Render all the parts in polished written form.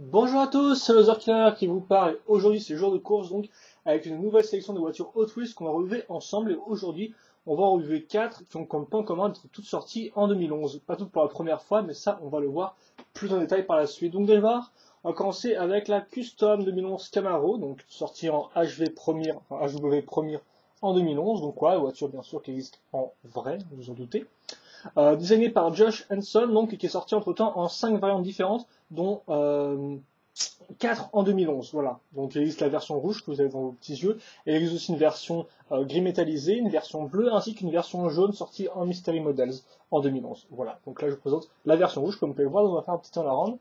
Bonjour à tous, c'est le Killer qui vous parle. Aujourd'hui, c'est jour de course, donc avec une nouvelle sélection de voitures Hot Wheels qu'on va relever ensemble. Et aujourd'hui, on va en relever 4 qui ont comme point commun d'être toutes sorties en 2011. Pas toutes pour la première fois, mais ça, on va le voir plus en détail par la suite. Donc déjà, on va commencer avec la Custom 2011 Camaro, donc sortie en HV Premier, enfin HW Premier en 2011. Donc voilà, la voiture bien sûr qui existe en vrai, vous vous en doutez. Designé par Josh Henson, donc, qui est sorti entre temps en 5 variantes différentes, dont 4 en 2011. Voilà. Donc il existe la version rouge que vous avez dans vos petits yeux, et il existe aussi une version gris métallisé, une version bleue, ainsi qu'une version jaune sortie en Mystery Models en 2011. Voilà. Donc là je vous présente la version rouge, comme vous pouvez le voir, on va faire un petit turn-around.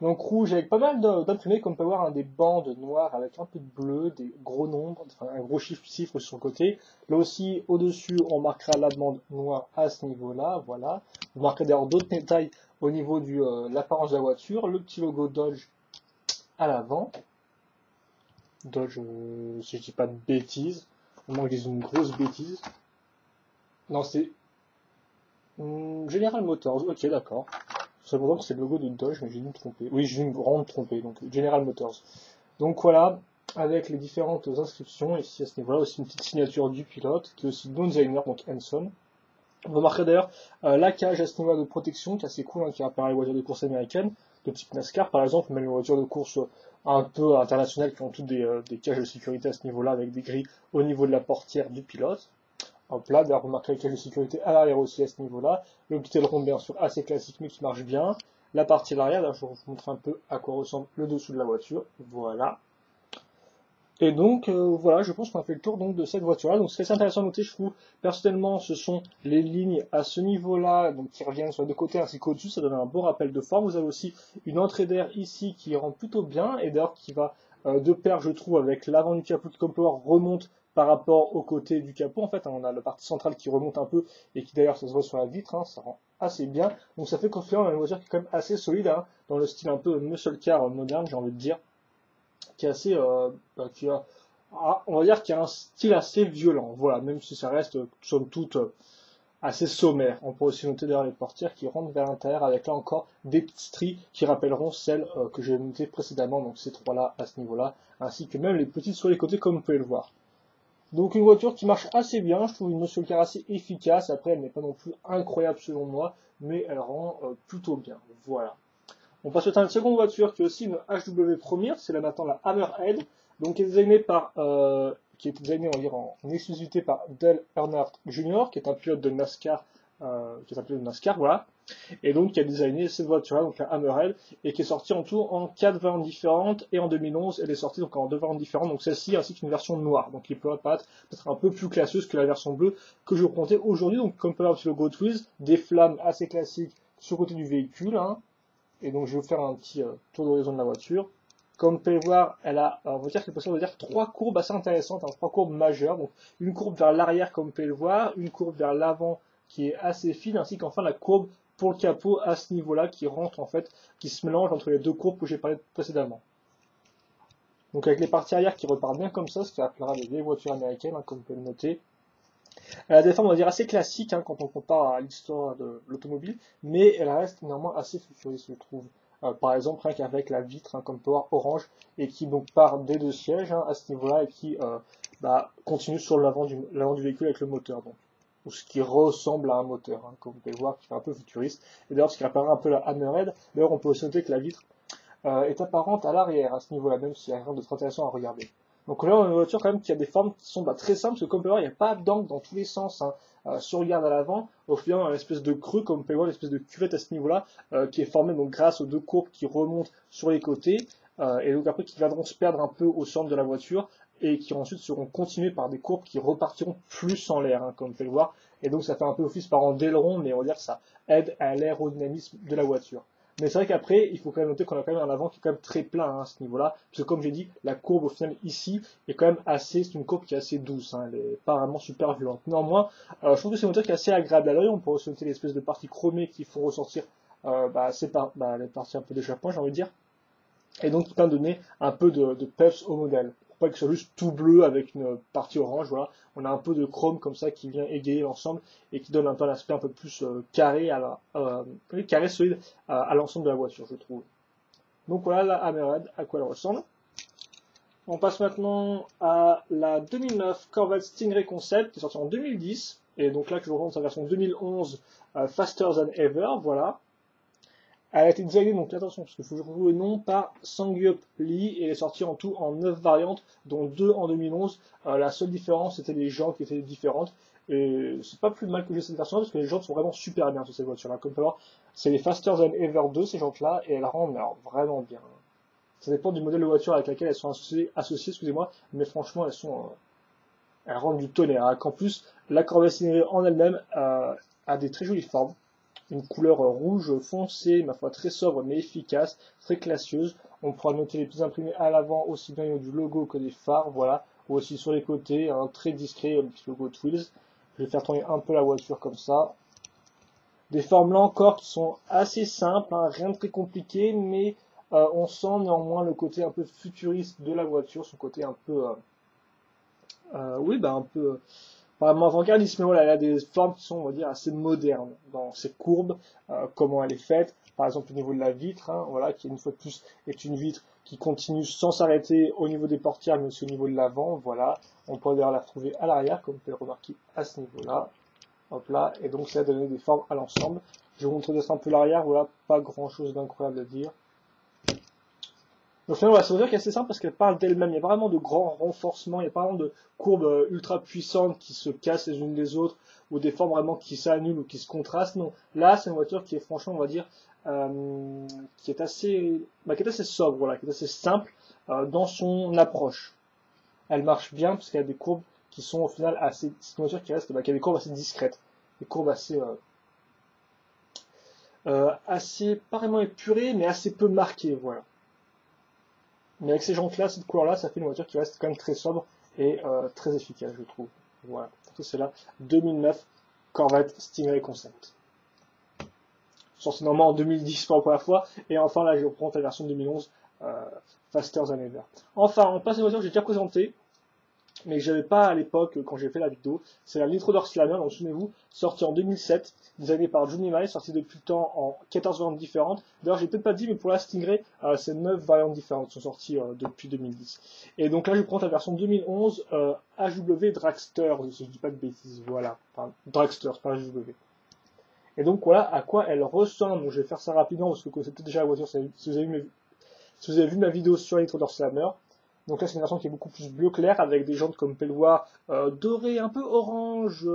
Donc rouge avec pas mal d'imprimés, comme on peut voir, hein, des bandes noires avec un peu de bleu, des gros nombres, enfin un gros chiffre sur le côté. Là aussi, au-dessus, on marquera la bande noire à ce niveau-là, voilà. Vous marquerez d'ailleurs d'autres détails au niveau de l'apparence de la voiture, le petit logo Dodge à l'avant. Dodge, si je dis pas de bêtises, au moins que je dise une grosse bêtise. Non, c'est General Motors, ok d'accord. C'est pourtant que c'est le logo de Dodge, mais j'ai dû me tromper. Oui, j'ai dû me vraiment me tromper, donc General Motors. Donc voilà, avec les différentes inscriptions, ici à ce niveau-là, aussi une petite signature du pilote, qui est aussi non designer, donc Henson. On remarquera d'ailleurs la cage à ce niveau-là de protection, qui est assez cool, hein, qui rappelle les voitures de course américaines, de type NASCAR par exemple, même les voitures de course un peu internationales qui ont toutes des cages de sécurité à ce niveau-là, avec des grilles au niveau de la portière du pilote. Hop là, d'ailleurs, remarquez les cages de sécurité à l'arrière aussi à ce niveau-là. Le petit aileron, bien sûr, assez classique, mais qui marche bien. La partie de l'arrière, là, je vais vous montrer un peu à quoi ressemble le dessous de la voiture. Voilà. Et donc, voilà, je pense qu'on a fait le tour donc, de cette voiture-là. Donc, ce qui est assez intéressant à noter, je trouve, personnellement, ce sont les lignes à ce niveau-là, donc qui reviennent sur les deux côtés ainsi qu'au-dessus. Ça donne un bon rappel de forme. Vous avez aussi une entrée d'air ici qui rentre plutôt bien, et d'ailleurs qui va de pair, je trouve, avec l'avant du capot qui, comme peut voir, remonte par rapport au côté du capot. En fait, on a la partie centrale qui remonte un peu, et qui d'ailleurs, ça se voit sur la vitre, hein, ça rend assez bien. Donc, ça fait qu'on a une voiture qui est quand même assez solide, hein, dans le style un peu muscle car moderne, j'ai envie de dire, qui est assez, on va dire qu'il y a un style assez violent, voilà, même si ça reste, somme toute, assez sommaire. On peut aussi noter d'ailleurs les portières qui rentrent vers l'intérieur avec là encore des petites stries qui rappelleront celles que j'ai notées précédemment, donc ces trois-là à ce niveau-là, ainsi que même les petites sur les côtés comme vous pouvez le voir. Donc une voiture qui marche assez bien, je trouve une muscle car assez efficace, après elle n'est pas non plus incroyable selon moi, mais elle rend plutôt bien, voilà. On passe à une seconde voiture qui est aussi une HW première, c'est là maintenant la Hammerhead, donc qui est designée par, qui est designée, on va dire, en exclusivité par Dale Earnhardt Jr., qui est un pilote de NASCAR, voilà, et donc qui a designé cette voiture-là, donc la Hammerhead, et qui est sortie en tout en 4 variantes différentes, et en 2011, elle est sortie donc en 2 variantes différentes, donc celle-ci ainsi qu'une version noire, donc qui peut apparaître peut-être un peu plus classeuse que la version bleue que je vais vous présenter aujourd'hui, donc comme peut voir sur le logo Twiz, des flammes assez classiques sur le côté du véhicule, hein. Et donc je vais vous faire un petit tour d'horizon de la voiture. Comme vous pouvez voir, elle a, on va dire qu'il est possible de dire trois courbes assez intéressantes, hein, trois courbes majeures. Donc une courbe vers l'arrière, comme vous pouvez le voir, une courbe vers l'avant qui est assez fine, ainsi qu'enfin la courbe pour le capot à ce niveau-là qui rentre en fait, qui se mélange entre les deux courbes que j'ai parlé précédemment. Donc avec les parties arrière qui repartent bien comme ça, ce qui rappellera les vieilles voitures américaines, hein, comme vous pouvez le noter. Elle a des formes, on va dire, assez classiques hein, quand on compare à l'histoire de l'automobile, mais elle reste néanmoins assez futuriste, je trouve. Par exemple, rien qu'avec la vitre, hein, comme Power Orange, et qui donc part des deux sièges hein, à ce niveau-là, et qui continue sur l'avant du véhicule avec le moteur. Donc. Ou ce qui ressemble à un moteur, hein, comme vous pouvez le voir, qui fait un peu futuriste. Et d'ailleurs, ce qui rappellera un peu la Hammerhead, d'ailleurs, on peut aussi noter que la vitre est apparente à l'arrière à ce niveau-là, même s'il n'y a rien de très intéressant à regarder. Donc là, on a une voiture quand même qui a des formes qui sont très simples, parce que comme vous pouvez voir, il n'y a pas d'angle dans tous les sens. Hein. Si on regarde à l'avant, au final, on a une espèce de creux, comme vous pouvez voir, une espèce de cuvette à ce niveau-là, qui est formée donc grâce aux deux courbes qui remontent sur les côtés, et donc après qui viendront se perdre un peu au centre de la voiture, et qui ensuite seront continuées par des courbes qui repartiront plus en l'air, hein, comme vous pouvez le voir. Et donc ça fait un peu office par d'aileron, mais on va dire que ça aide à l'aérodynamisme de la voiture. Mais c'est vrai qu'après, il faut quand même noter qu'on a quand même un avant qui est quand même très plein hein, à ce niveau-là. Parce que comme j'ai dit, la courbe au final ici est quand même assez, c'est une courbe qui est assez douce, hein, elle est pas vraiment super violente. Néanmoins, je trouve que c'est une voiture qui est assez agréable à l'œil. On peut aussi noter l'espèce de parties chromées qui font ressortir les parties un peu d'échappement, j'ai envie de dire. Et donc, qui peut donner un peu de peps au modèle. Pour pas que ce soit juste tout bleu avec une partie orange, voilà. On a un peu de chrome comme ça qui vient égayer l'ensemble et qui donne un peu un aspect un peu plus carré, carré solide à l'ensemble de la voiture, je trouve. Donc voilà la Hammerhead, à quoi elle ressemble. On passe maintenant à la 2009 Corvette Stingray Concept, qui est sortie en 2010. Et donc là, que je reprends sa version 2011, Faster Than Ever, voilà. Elle a été designée, donc attention, parce qu'il faut que je retrouve le nom, par Sangyup Lee, et elle est sortie en tout en 9 variantes, dont 2 en 2011. La seule différence, c'était les jantes qui étaient différentes. Et c'est pas plus mal que j'ai cette version-là, parce que les jantes sont vraiment super bien sur cette voiture-là. Comme vous pouvez voir, c'est les Faster Than Ever 2, ces jantes-là, et elles rendent vraiment bien. Ça dépend du modèle de voiture avec laquelle elles sont associées, excusez-moi, mais franchement, elles rendent du tonnerre. Hein. En plus, la Corvette Stingray en elle-même a des très jolies formes. Une couleur rouge foncé, ma foi très sobre mais efficace, très classieuse. On pourra noter les petits imprimés à l'avant, aussi bien au niveau du logo que des phares, voilà, ou aussi sur les côtés, un très discret petit logo Twills. Je vais faire tourner un peu la voiture comme ça. Des formes là encore qui sont assez simples, hein, rien de très compliqué, mais on sent néanmoins le côté un peu futuriste de la voiture, son côté un peu, oui, un peu pas vraiment avant-gardiste, mais voilà, elle a des formes qui sont, on va dire, assez modernes dans ses courbes, comment elle est faite, par exemple au niveau de la vitre, hein, voilà, qui une fois de plus est une vitre qui continue sans s'arrêter au niveau des portières, mais aussi au niveau de l'avant, voilà. On peut d'ailleurs la retrouver à l'arrière, comme vous pouvez le remarquer à ce niveau-là. Hop là, et donc ça a donné des formes à l'ensemble. Je vais vous montrer un peu l'arrière, voilà, pas grand chose d'incroyable à dire. Donc finalement, voilà, c'est une voiture qui est assez simple parce qu'elle parle d'elle-même. Il y a pas vraiment de grands renforcements, il n'y a pas vraiment de courbes ultra puissantes qui se cassent les unes les autres, ou des formes vraiment qui s'annulent ou qui se contrastent. Non, là, c'est une voiture qui est franchement, on va dire, qui est assez sobre, voilà, qui est assez simple dans son approche. Elle marche bien parce qu'il y a des courbes qui sont au final assez. C'est une voiture qui reste, qui a des courbes assez discrètes, des courbes assez pas vraiment épurées, mais assez peu marquées, voilà. Mais avec ces jantes-là, cette couleur-là, ça fait une voiture qui reste quand même très sobre et très efficace, je trouve. Voilà. Donc c'est la 2009 Corvette Stingray Concept. Sorti normalement en 2010 pour la première fois, et enfin là je reprends la version 2011, Faster Than Ever. Enfin, on passe à une voiture que j'ai déjà présentée, mais que j'avais pas à l'époque quand j'ai fait la vidéo. C'est la Nitro Door Slammer, donc souvenez-vous, sortie en 2007, designée par Johnny Miles, sortie depuis le temps en 14 variantes différentes. D'ailleurs, j'ai peut-être pas dit, mais pour la Stingray, c'est 9 variantes différentes qui sont sorties depuis 2010. Et donc là, je prends la version 2011 HW Dragster, si je dis pas de bêtises, voilà. Enfin, Dragster, pas HW. Et donc voilà à quoi elle ressemble. Donc je vais faire ça rapidement parce que vous connaissez peut-être déjà la voiture si vous avez vu ma vidéo sur la Nitro Door Slammer. Donc là, c'est une version qui est beaucoup plus bleu clair, avec des jantes, comme vous pouvez le voir, dorées, un peu orange,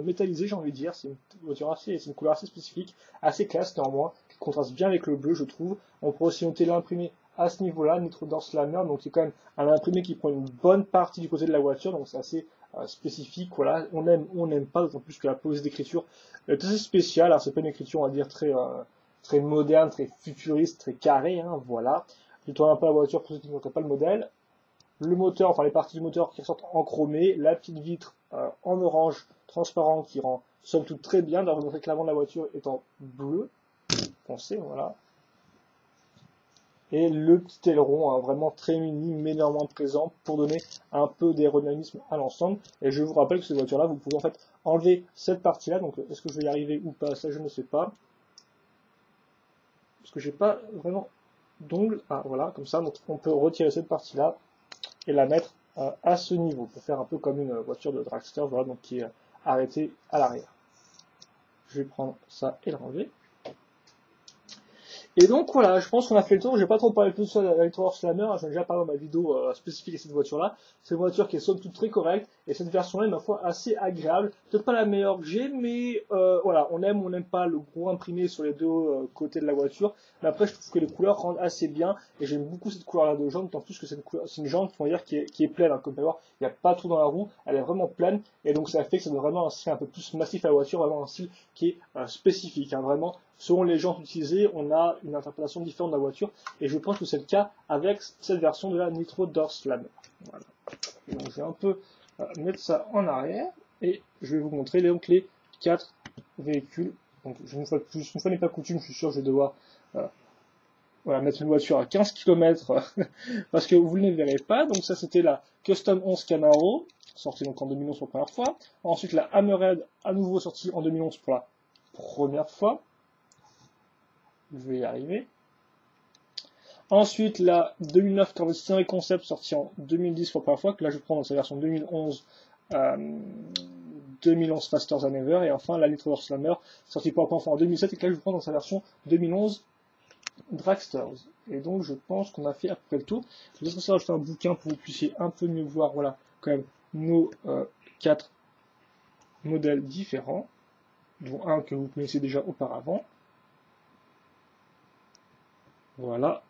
métallisé, j'ai envie de dire. C'est une voiture c'est une couleur assez spécifique, assez classe néanmoins, qui contraste bien avec le bleu, je trouve. On peut aussi noter l'imprimé à ce niveau-là, Nitro Door Slammer, donc c'est quand même un imprimé qui prend une bonne partie du côté de la voiture, donc c'est assez spécifique, voilà. On aime ou on n'aime pas, d'autant plus que la police d'écriture est assez spéciale. Alors c'est pas une écriture, on va dire, très moderne, très futuriste, très carrée, hein, voilà. Je tourne un peu la voiture pour ceux qui ne voient pas le modèle. Le moteur, enfin les parties du moteur qui ressortent en chromé, la petite vitre en orange transparent qui rend somme toute très bien. D'ailleurs, vous montrez que l'avant de la voiture est en bleu foncé, voilà. Et le petit aileron, hein, vraiment très mini, mais néanmoins présent pour donner un peu d'aérodynamisme à l'ensemble. Et je vous rappelle que cette voiture-là, vous pouvez en fait enlever cette partie-là. Donc, est-ce que je vais y arriver ou pas? Ça, je ne sais pas. Parce que j'ai pas vraiment d'ongles. Ah, voilà, comme ça. Donc, on peut retirer cette partie-là et la mettre à ce niveau pour faire un peu comme une voiture de dragster, voilà, donc qui est arrêtée à l'arrière. Je vais prendre ça et le ranger. Et donc voilà, je pense qu'on a fait le tour. Je vais pas trop parler plus de ça de la Nitro Door Slammer. J'ai déjà parlé dans ma vidéo spécifique à cette voiture-là. C'est une voiture qui est somme toute très correcte. Et cette version-là est ma foi assez agréable. Peut-être pas la meilleure que j'ai, mais voilà, on aime ou on n'aime pas le gros imprimé sur les deux côtés de la voiture. Mais après, je trouve que les couleurs rendent assez bien. Et j'aime beaucoup cette couleur-là de jaune, tant plus que c'est une jante, on va dire, qui est pleine. Hein. Comme vous pouvez voir, il n'y a pas tout dans la roue. Elle est vraiment pleine. Et donc ça fait que ça donne vraiment un style un peu plus massif à la voiture. Vraiment un style qui est spécifique. Hein. Vraiment, selon les jantes utilisées, on a une interprétation différente de la voiture, et je pense que c'est le cas avec cette version de la Nitro Door Slammer. Voilà. Donc je vais un peu mettre ça en arrière, et je vais vous montrer donc les 4 véhicules. Donc une fois n'est pas coutume, je suis sûr que je vais devoir voilà, mettre une voiture à 15 km parce que vous ne les verrez pas. Donc ça c'était la Custom 11 Camaro, sortie donc en 2011 pour la première fois. Ensuite la Hammerhead, à nouveau sortie en 2011 pour la première fois. Je vais y arriver. Ensuite, la 2009 Corvette Stingray Concept sortie en 2010 pour la première fois, que là je prends dans sa version 2011, 2011 Faster Than Ever, et enfin la Nitro Slammer sortie pour la première fois en 2007, et que là je prends dans sa version 2011 Dragsters. Et donc je pense qu'on a fait à peu près le tour. Je vais essayer de rajouter un bouquin pour que vous puissiez un peu mieux voir, voilà, quand même, nos 4 modèles différents, dont un que vous connaissez déjà auparavant. Voilà.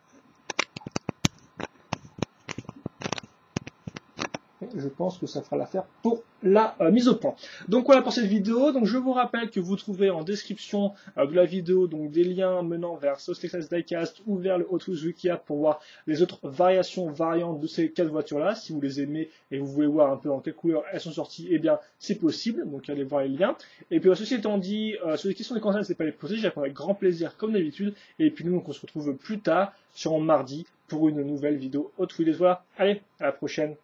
Je pense que ça fera l'affaire pour la mise au point. Donc voilà pour cette vidéo. Donc je vous rappelle que vous trouverez en description de la vidéo donc des liens menant vers South Texas Diecast ou vers le Hot Wheels Wiki App pour voir les autres variantes de ces 4 voitures-là. Si vous les aimez et vous voulez voir un peu dans quelle couleur elles sont sorties, eh bien c'est possible. Donc allez voir les liens. Et puis ceci étant dit, sur les questions des conseils, n'hésitez pas à les poser. J'y réponds avec grand plaisir comme d'habitude. Et puis nous donc, on se retrouve plus tard sur mardi pour une nouvelle vidéo Hot Wheels. Voilà. Allez, à la prochaine.